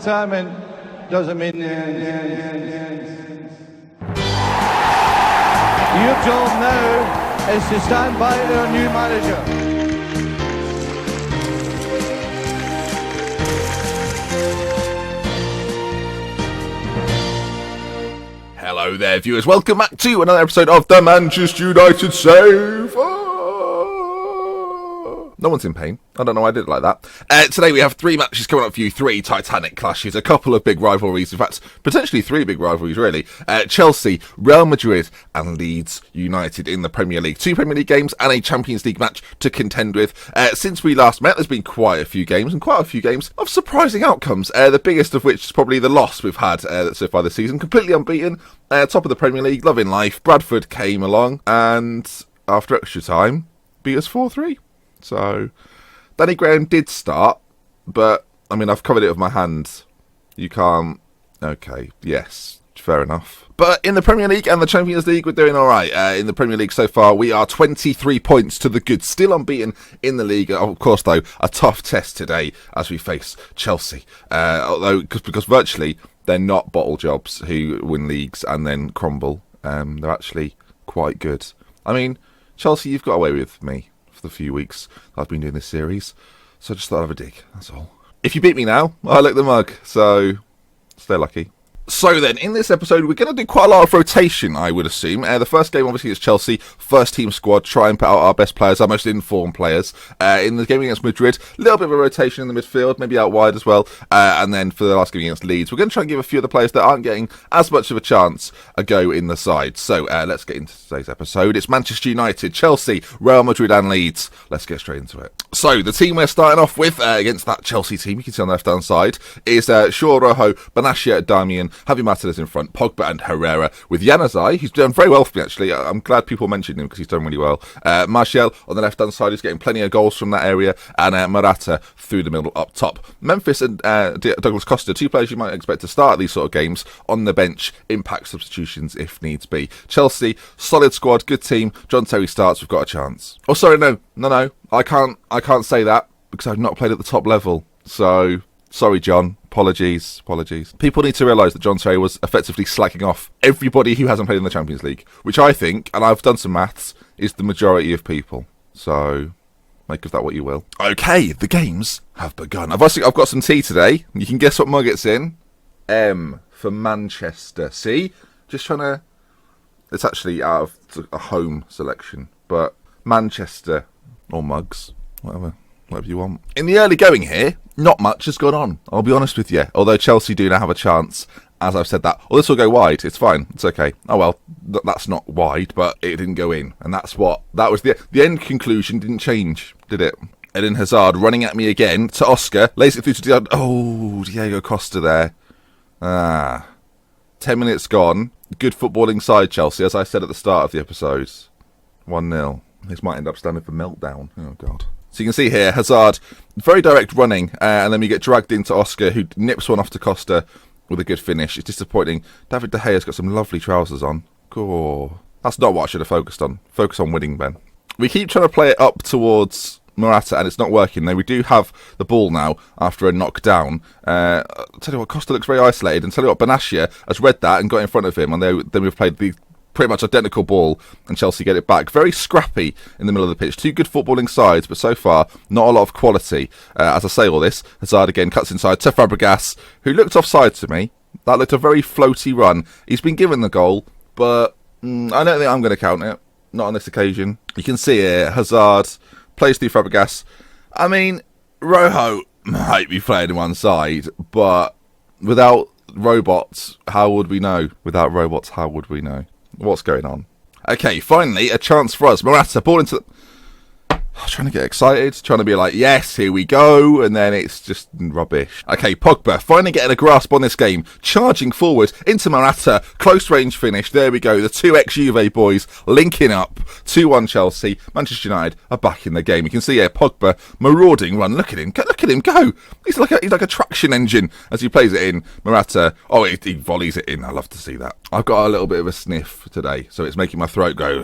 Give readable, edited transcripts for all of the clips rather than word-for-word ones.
retirement doesn't mean the end. Your job now is to stand by our new manager. Hello there, viewers. Welcome back to another episode of the Manchester United Save. No one's in pain. I don't know why I did it like that. Today we have three matches coming up for you. Three Titanic clashes, a couple of big rivalries. In fact, potentially three big rivalries, really. Chelsea, Real Madrid and Leeds United in the Premier League. Two Premier League games and a Champions League match to contend with. Since we last met, there's been quite a few games and quite a few games of surprising outcomes. The biggest of which is probably the loss we've had so far this season. Completely unbeaten. Top of the Premier League, loving life. Bradford came along and, after extra time, beat us 4-3. So, Danny Graham did start, but, I mean, I've covered it with my hand. You can't... Okay, yes, fair enough. But in the Premier League and the Champions League, we're doing alright. In the Premier League so far, we are 23 points to the good. Still unbeaten in the league. Of course, though, a tough test today as we face Chelsea. Because virtually, they're not bottle jobs who win leagues and then crumble. They're actually quite good. I mean, Chelsea, you've got away with me the few weeks I've been doing this series, so I just thought I'd have a dig, that's all. If you beat me now, I lick the mug, so stay lucky. So then, in this episode, we're going to do quite a lot of rotation, I would assume. The first game, obviously, is Chelsea, first team squad, try and put out our best players, our most informed players. In the game against Madrid, a little bit of a rotation in the midfield, maybe out wide as well. And then for the last game against Leeds, we're going to try and give a few of the players that aren't getting as much of a chance a go in the side. So let's get into today's episode. It's Manchester United, Chelsea, Real Madrid and Leeds. Let's get straight into it. So, the team we're starting off with against that Chelsea team, you can see on the left-hand side, is Shaw, Rojo, Benatia, Darmian, Javi Martinez in front, Pogba and Herrera, with Januzaj, who's done very well for me, actually. I'm glad people mentioned him because he's done really well. Martial on the left-hand side, he's getting plenty of goals from that area, and Morata through the middle up top. Memphis and Douglas Costa, two players you might expect to start these sort of games, on the bench, impact substitutions if needs be. Chelsea, solid squad, good team. John Terry starts, we've got a chance. Oh, sorry, no. I can't say that because I've not played at the top level. So, sorry, John. Apologies. People need to realise that John Terry was effectively slacking off everybody who hasn't played in the Champions League, which I think, and I've done some maths, is the majority of people. So, make of that what you will. Okay, the games have begun. I've got some tea today. You can guess what mug it's in. M for Manchester. See? Just trying to... It's actually out of a home selection, but Manchester... Or mugs, whatever you want. In the early going here, not much has gone on, I'll be honest with you. Although Chelsea do now have a chance, as I've said that. Or this will go wide, it's fine, it's okay. Oh well, that's not wide, but it didn't go in. And that was the end conclusion didn't change, did it? Eden Hazard running at me again to Oscar, lays it through to Diego Costa there. 10 minutes gone. Good footballing side, Chelsea, as I said at the start of the episode. 1-0. This might end up standing for meltdown. Oh, God. So you can see here, Hazard, very direct running, and then we get dragged into Oscar, who nips one off to Costa with a good finish. It's disappointing. David De Gea's got some lovely trousers on. Cool. That's not what I should have focused on. Focus on winning, Ben. We keep trying to play it up towards Morata, and it's not working. Now, we do have the ball now after a knockdown. I'll tell you what, Costa looks very isolated, and tell you what, Benatia has read that and got in front of him, and then we've played the pretty much identical ball, and Chelsea get it back. Very scrappy in the middle of the pitch. Two good footballing sides, but so far, not a lot of quality. As I say all this, Hazard again cuts inside to Fabregas, who looked offside to me. That looked a very floaty run. He's been given the goal, but I don't think I'm going to count it. Not on this occasion. You can see here, Hazard plays through Fabregas. I mean, Rojo might be playing on one side, but without robots, how would we know? Without robots, how would we know? What's going on? Okay, finally, a chance for us. Morata, ball into the... Trying to get excited, trying to be like, yes, here we go, and then it's just rubbish. Okay, Pogba, finally getting a grasp on this game, charging forward into Morata, close range finish, there we go, the two ex-Juve boys linking up, 2-1 Chelsea, Manchester United are back in the game. You can see here, Pogba, marauding run, look at him go, he's like a traction engine as he plays it in. Morata, he volleys it in, I love to see that. I've got a little bit of a sniff today, so it's making my throat go...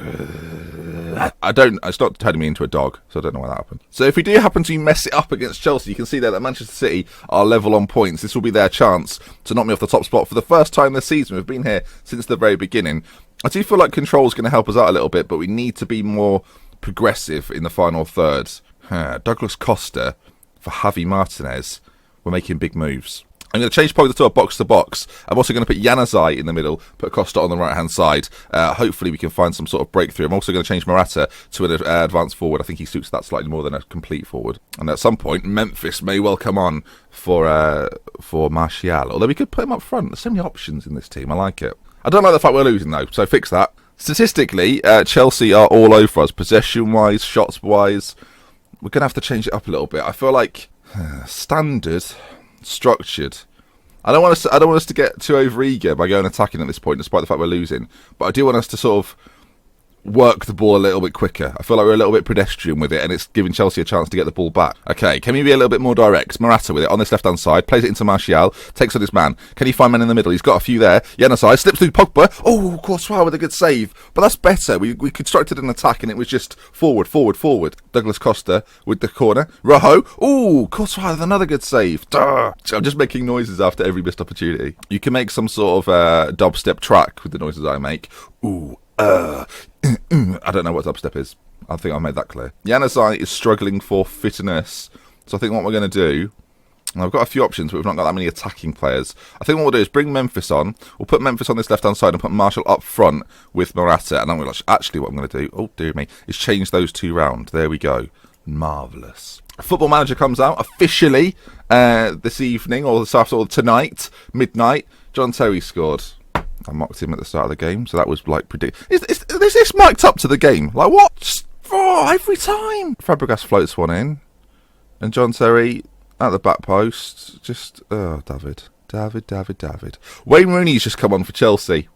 It's not turning me into a dog, so I don't know why that happened. So if we do happen to mess it up against Chelsea, you can see there that Manchester City are level on points. This will be their chance to knock me off the top spot for the first time this season. We've been here since the very beginning. I do feel like control's going to help us out a little bit, but we need to be more progressive in the final third. Douglas Costa for Javi Martinez. We're making big moves. I'm going to change Pogba to a box-to-box. I'm also going to put Januzaj in the middle, put Costa on the right-hand side. Hopefully we can find some sort of breakthrough. I'm also going to change Morata to an advanced forward. I think he suits that slightly more than a complete forward. And at some point, Memphis may well come on for Martial. Although we could put him up front. There's so many options in this team. I like it. I don't like the fact we're losing, though, so fix that. Statistically, Chelsea are all over us. Possession-wise, shots-wise. We're going to have to change it up a little bit. I feel like standard... structured. I don't want us to get too over-eager by going attacking at this point, despite the fact we're losing. But I do want us to sort of work the ball a little bit quicker. I feel like we're a little bit pedestrian with it, and it's giving Chelsea a chance to get the ball back. Okay, can we be a little bit more direct? Morata with it on this left-hand side, plays it into Martial, takes on his man. Can he find men in the middle? He's got a few there. Januzaj slips through Pogba. Oh, Courtois with a good save. But that's better. We constructed an attack, and it was just forward. Douglas Costa with the corner. Rojo. Oh, Courtois with another good save. Duh. I'm just making noises after every missed opportunity. You can make some sort of dubstep track with the noises I make. Ooh. I don't know what dubstep is. I think I made that clear. Januzaj is struggling for fitness. So I think what we're going to do... And I've got a few options, but we've not got that many attacking players. I think what we'll do is bring Memphis on. We'll put Memphis on this left-hand side and put Martial up front with Morata. And then we'll actually what I'm going to do, oh dear me, is change those two round. There we go. Marvellous. Football Manager comes out officially this evening, or this afternoon, or tonight, midnight. John Terry scored. I mocked him at the start of the game, so that was like is this mic'd up to the game? Like what? Just, every time. Fabregas floats one in, and John Terry at the back post. Just David. Wayne Rooney's just come on for Chelsea.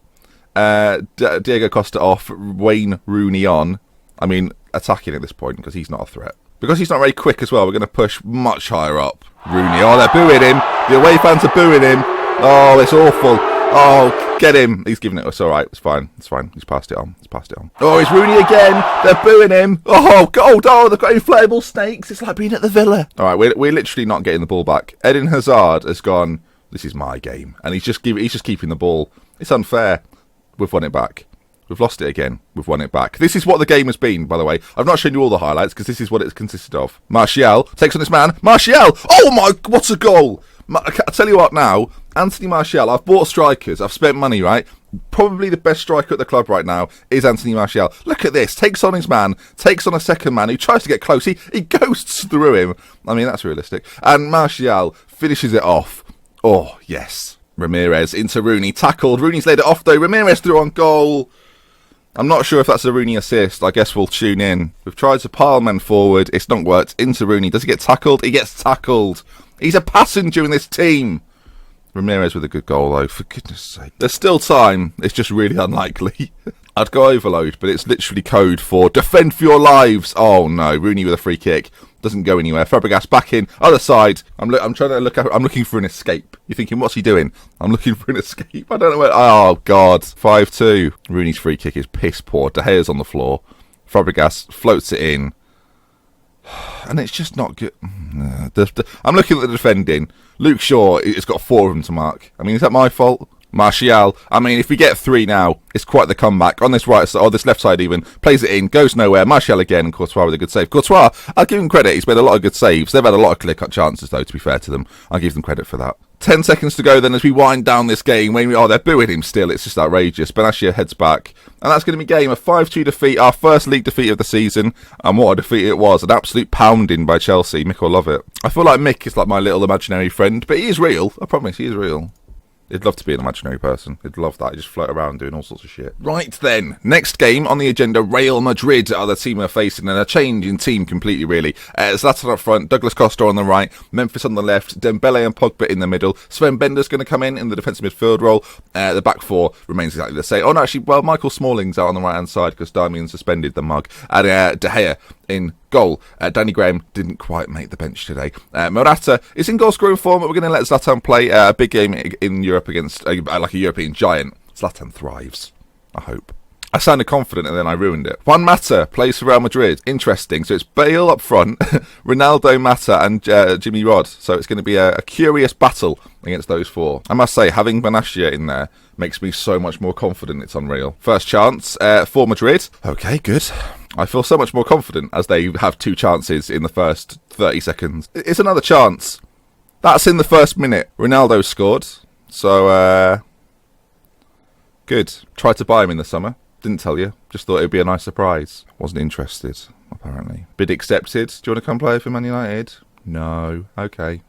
Diego Costa off. Wayne Rooney on. I mean, attacking at this point because he's not a threat. Because he's not very quick as well. We're going to push much higher up. Rooney. Oh, they're booing him. The away fans are booing him. Oh, it's awful. Oh, get him. He's giving it. It's all right. It's fine. He's passed it on. Oh, it's Rooney again. They're booing him. Oh, God. Oh, they've got inflatable snakes. It's like being at the Villa. All right, we're literally not getting the ball back. Eden Hazard has gone, this is my game. And he's just keeping the ball. It's unfair. We've won it back. We've lost it again. We've won it back. This is what the game has been, by the way. I've not shown you all the highlights because this is what it's consisted of. Martial takes on this man. Martial! Oh, my... What a goal! I'll tell you what now. Anthony Martial, I've bought strikers. I've spent money, right? Probably the best striker at the club right now is Anthony Martial. Look at this. Takes on his man. Takes on a second man who tries to get close. He ghosts through him. I mean, that's realistic. And Martial finishes it off. Oh, yes. Ramirez into Rooney. Tackled. Rooney's laid it off, though. Ramirez threw on goal. I'm not sure if that's a Rooney assist. I guess we'll tune in. We've tried to pile men forward. It's not worked. Into Rooney. Does he get tackled? He gets tackled. He's a passenger in this team. Ramirez with a good goal, though, for goodness sake. There's still time. It's just really unlikely. I'd go overload, but it's literally code for defend for your lives. Oh, no. Rooney with a free kick. Doesn't go anywhere. Fabregas back in. Other side. I'm trying to look. I'm looking for an escape. You're thinking, what's he doing? I'm looking for an escape. I don't know where. Oh, God. 5-2. Rooney's free kick is piss poor. De Gea's on the floor. Fabregas floats it in. And it's just not good. I'm looking at the defending. Luke Shaw has got 4 of them to mark. I mean, is that my fault? Martial. I mean, if we get 3 now, it's quite the comeback. On this right side, or this left side even, plays it in, goes nowhere. Martial again, and Courtois with a good save. Courtois, I'll give him credit. He's made a lot of good saves. They've had a lot of clear-cut chances, though, to be fair to them. I'll give them credit for that. 10 seconds to go then as we wind down this game. They're booing him still. It's just outrageous. Benashir heads back. And that's going to be game. A 5-2 defeat. Our first league defeat of the season. And what a defeat it was. An absolute pounding by Chelsea. Mick will love it. I feel like Mick is like my little imaginary friend. But he is real. I promise, he is real. He'd love to be an imaginary person. He'd love that. He'd just float around doing all sorts of shit. Right then. Next game on the agenda, Real Madrid are the team we're facing, and a change in team completely, really. Zlatan up front, Douglas Costa on the right, Memphis on the left, Dembele and Pogba in the middle. Sven Bender's going to come in the defensive midfield role. The back four remains exactly the same. Oh, no, actually, well, Michael Smalling's out on the right-hand side because Darmian suspended the mug. And De Gea in goal. Danny Graham didn't quite make the bench today. Morata is in goal scoring form, but we're going to let Zlatan play a big game in Europe against like a European giant. Zlatan thrives, I hope. I sounded confident and then I ruined it. Juan Mata plays for Real Madrid. Interesting. So it's Bale up front, Ronaldo, Mata and Jimmy Rod. So it's going to be a curious battle against those four. I must say, having Benashia in there makes me so much more confident. It's unreal. First chance for Madrid. Okay, good. I feel so much more confident as they have 2 chances in the first 30 seconds. It's another chance. That's in the first minute. Ronaldo scored. So, good. Tried to buy him in the summer. Didn't tell you. Just thought it would be a nice surprise. Wasn't interested, apparently. Bid accepted. Do you want to come play for Man United? No. Okay.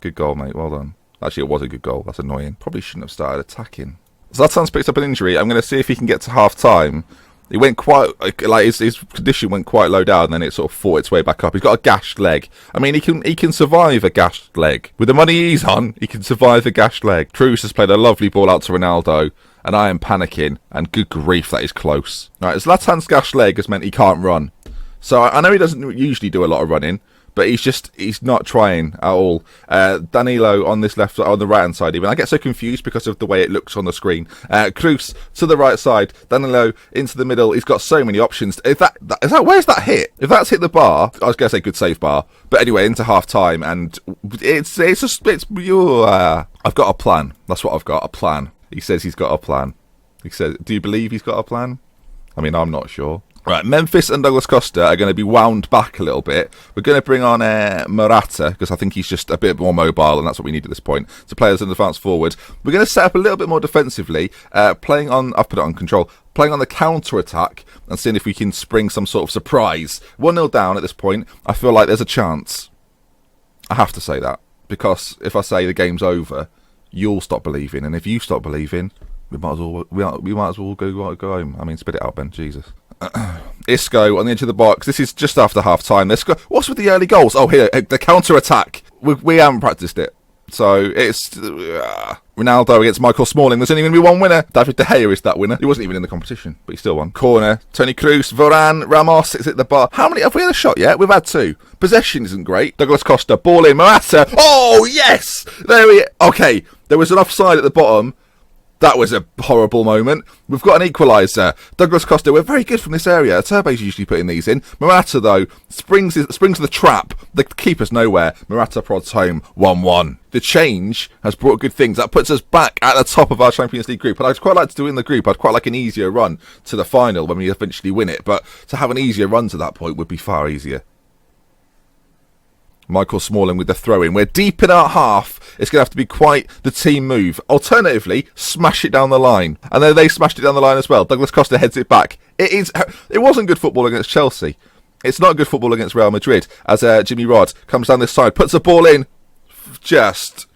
Good goal, mate. Well done. Actually, it was a good goal. That's annoying. Probably shouldn't have started attacking. Zlatan's picked up an injury. I'm going to see if he can get to half-time. He went quite, like, his condition went quite low down, and then it sort of fought its way back up. He's got a gashed leg. I mean, he can survive a gashed leg. With the money he's on, he can survive a gashed leg. Cruz has played a lovely ball out to Ronaldo, and I am panicking, and good grief, that is close. Right, Zlatan's gashed leg has meant he can't run. So I know he doesn't usually do a lot of running, but he's not trying at all. Danilo on this left, on the right hand side even. I get so confused because of the way it looks on the screen. Cruz to the right side, Danilo into the middle. He's got so many options. Where's that hit? If that's hit the bar, I was going to say good save bar. But anyway, into half time, and I've got a plan. That's what I've got, a plan. He says he's got a plan. He says, do you believe he's got a plan? I mean, I'm not sure. Right, Memphis and Douglas Costa are going to be wound back a little bit. We're going to bring on Morata, because I think he's just a bit more mobile, and that's what we need at this point, to play as an advance forward. We're going to set up a little bit more defensively, playing on, I've put it on control, playing on the counter-attack, and seeing if we can spring some sort of surprise. 1-0 down at this point, I feel like there's a chance. I have to say that, because if I say the game's over, you'll stop believing, and if you stop believing, we might as well go home. I mean, spit it out, Ben, Jesus. Isco on the edge of the box. This is just after half time. What's with the early goals? Oh, here, the counter attack. We haven't practiced it. So it's Ronaldo against Michael Smalling. There's only going to be one winner. David De Gea is that winner. He wasn't even in the competition, but he still won. Corner. Toni Kroos, Varane, Ramos is at the bar. How many have we had a shot yet? We've had 2. Possession isn't great. Douglas Costa, ball in. Morata. Oh yes, okay. There was an offside at the bottom. That was a horrible moment. We've got an equaliser. Douglas Costa, we're very good from this area. Turbo's usually putting these in. Morata, though, springs the trap. The keeper's nowhere. Morata prods home 1-1. The change has brought good things. That puts us back at the top of our Champions League group. And I'd quite like to do in the group. I'd quite like an easier run to the final when we eventually win it. But to have an easier run to that point would be far easier. Michael Smalling with the throw-in. We're deep in our half. It's going to have to be quite the team move. Alternatively, smash it down the line. And then they smashed it down the line as well. Douglas Costa heads it back. It wasn't good football against Chelsea. It's not good football against Real Madrid. As Jimmy Rod comes down this side, puts the ball in. Just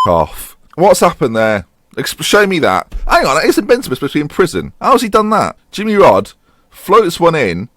off. What's happened there? Show me that. Hang on, isn't Benzema supposed to be in prison? How's he done that? Jimmy Rod floats one in.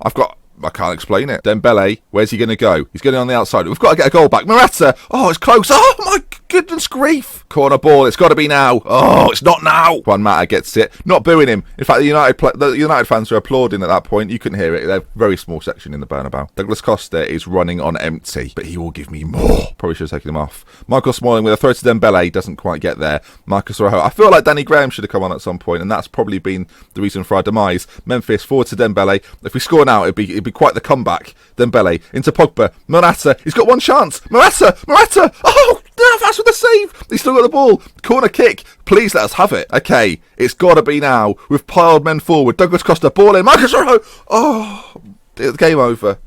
I can't explain it. Dembele, where's he going to go? He's going on the outside. We've got to get a goal back. Morata. Oh, it's close. Oh, my goodness grief. Corner ball. It's got to be now. Oh, it's not now. Juan Mata gets it. Not booing him. In fact, the United fans are applauding at that point. You couldn't hear it. They're a very small section in the Bernabeu. Douglas Costa is running on empty, but he will give me more. Probably should have taken him off. Michael Smalling with a throw to Dembele. Doesn't quite get there. Marcus Rojo. I feel like Danny Graham should have come on at some point, and that's probably been the reason for our demise. Memphis forward to Dembele. If we score now, it'd be quite the comeback. Dembele into Pogba. Morata. He's got one chance. Morata. Oh, that's with the save. He's still got the ball. Corner kick. Please let us have it. Okay, it's got to be now. We've piled men forward. Douglas Costa, ball in. Marcus Rojo. Oh, game over.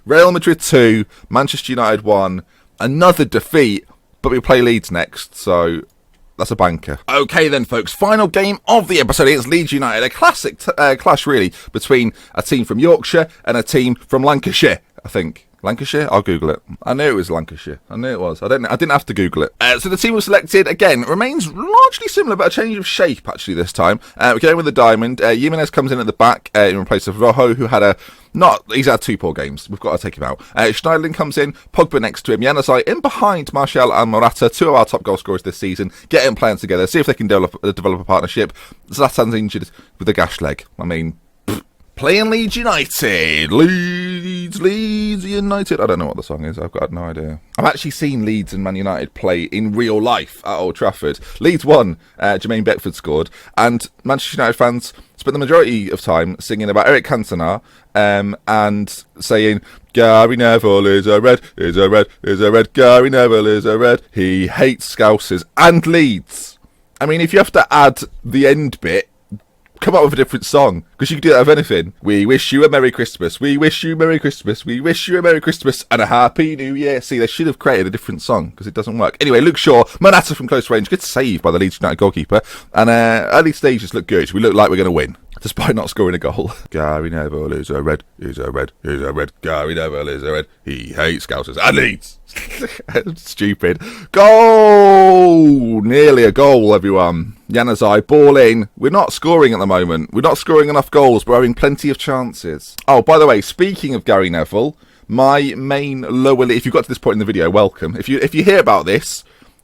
Real Madrid 2, Manchester United 1. Another defeat, but we play Leeds next, so that's a banker. Okay then, folks, final game of the episode against Leeds United. A classic clash, really, between a team from Yorkshire and a team from Lancashire, I think. Lancashire? I'll Google it. I knew it was Lancashire. I knew it was. I didn't have to Google it. So the team was selected, again, remains largely similar, but a change of shape, actually, this time. We're going with the diamond. Jimenez comes in at the back in place of Rojo, who had he's had 2 poor games. We've got to take him out. Schneiderlin comes in, Pogba next to him, Januzaj in behind Martial and Morata, 2 of our top goal scorers this season. Get them playing together, see if they can develop a partnership. Zlatan's injured with a gash leg. I mean, Playing Leeds United. Leeds United. I don't know what the song is. I've got no idea. I've actually seen Leeds and Man United play in real life at Old Trafford. Leeds won. Jermaine Beckford scored. And Manchester United fans spent the majority of time singing about Eric Cantona and saying, Gary Neville is a red, is a red, is a red. Gary Neville is a red. He hates Scousers and Leeds. I mean, if you have to add the end bit, come up with a different song, because you can do that with anything. We wish you a Merry Christmas. We wish you Merry Christmas. We wish you a Merry Christmas and a Happy New Year. See, they should have created a different song, because it doesn't work. Anyway, Luke Shaw, Morata from close range, good save by the Leeds United goalkeeper, and early stages look good. We look like we're going to win, despite not scoring a goal. Gary Neville is a red, is a red, is a red. Gary Neville is a red. He hates Scousers and Leeds. Stupid. Goal! Nearly a goal, everyone. Januzaj, ball in. We're not scoring at the moment. We're not scoring enough goals, but we're having plenty of chances. Oh, by the way, speaking of Gary Neville, my main lower league, if you've got to this point in the video, welcome. If you hear about this,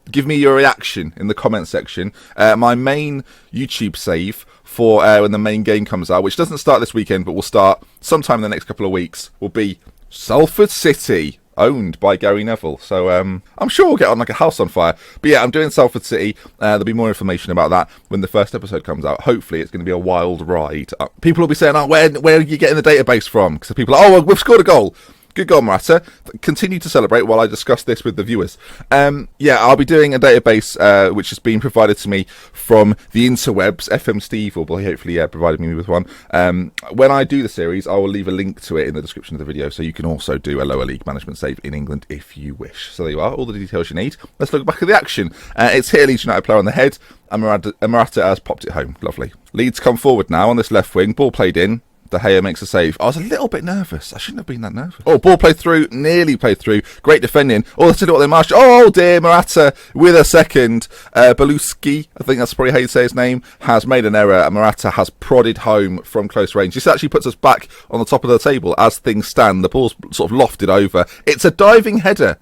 give me your reaction in the comment section. My main YouTube save for when the main game comes out, which doesn't start this weekend, but will start sometime in the next couple of weeks, will be Salford City, owned by Gary Neville. So I'm sure we'll get on like a house on fire. But yeah, I'm doing Salford City. There'll be more information about that when the first episode comes out. Hopefully it's going to be a wild ride. People will be saying, oh, where are you getting the database from? Because people are, oh, well, we've scored a goal. Good goal, Morata. Continue to celebrate while I discuss this with the viewers. Yeah, I'll be doing a database which has been provided to me from the interwebs. FM Steve will hopefully provided me with one. When I do the series, I will leave a link to it in the description of the video, so you can also do a lower league management save in England if you wish. So there you are, all the details you need. Let's look back at the action. It's hit a Leeds United player on the head, and Morata has popped it home. Lovely. Leeds come forward now on this left wing. Ball played in. De Gea makes a save. I was a little bit nervous. I shouldn't have been that nervous. Oh, ball played through. Nearly played through. Great defending. Oh, that's what they marched. Oh, dear. Morata with a second. Beluski, I think that's probably how you say his name, has made an error. And Morata has prodded home from close range. This actually puts us back on the top of the table as things stand. The ball's sort of lofted over. It's a diving header.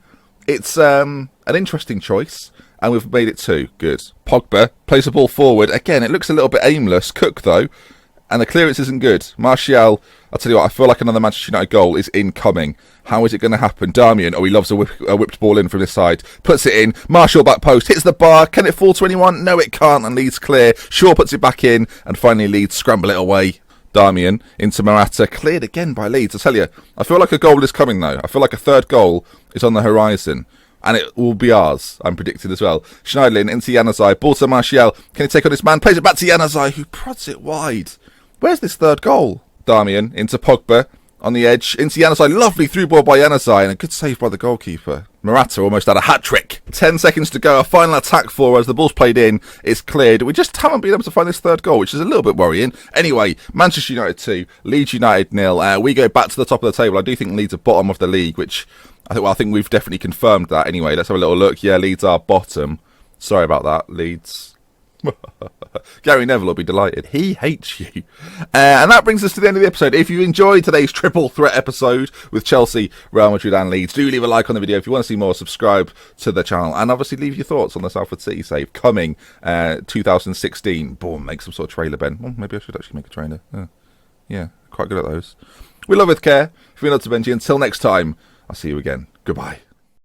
It's an interesting choice. And we've made it 2. Good. Pogba plays the ball forward. Again, it looks a little bit aimless. Cook, though. And the clearance isn't good. Martial, I'll tell you what, I feel like another Manchester United goal is incoming. How is it going to happen? Darmian, oh, he loves a whipped ball in from this side. Puts it in. Martial back post, hits the bar. Can it fall to anyone? No, it can't, and Leeds clear. Shaw puts it back in, and finally Leeds scramble it away. Darmian into Morata, cleared again by Leeds. I tell you, I feel like a goal is coming, though. I feel like a third goal is on the horizon. And it will be ours, I'm predicting as well. Schneiderlin into Januzaj, ball to Martial. Can he take on this man? Plays it back to Januzaj, who prods it wide. Where's this third goal? Darmian into Pogba on the edge. Into Januzaj. Lovely through ball by Januzaj. And a good save by the goalkeeper. Morata almost had a hat-trick. 10 seconds to go. A final attack for us. The ball's played in. It's cleared. We just haven't been able to find this third goal, which is a little bit worrying. Anyway, Manchester United 2. Leeds United 0. We go back to the top of the table. I do think Leeds are bottom of the league, which I think we've definitely confirmed that. Anyway, let's have a little look. Yeah, Leeds are bottom. Sorry about that, Leeds. Gary Neville will be delighted. He hates you. And that brings us to the end of the episode. If you enjoyed today's triple threat episode with Chelsea, Real Madrid and Leeds, do leave a like on the video. If you want to see more, subscribe to the channel. And obviously leave your thoughts on the Salford City save coming 2016. Boom, make some sort of trailer, Ben. Well, maybe I should actually make a trailer. Yeah, quite good at those. We love with care. If you're not to Benji, until next time, I'll see you again. Goodbye.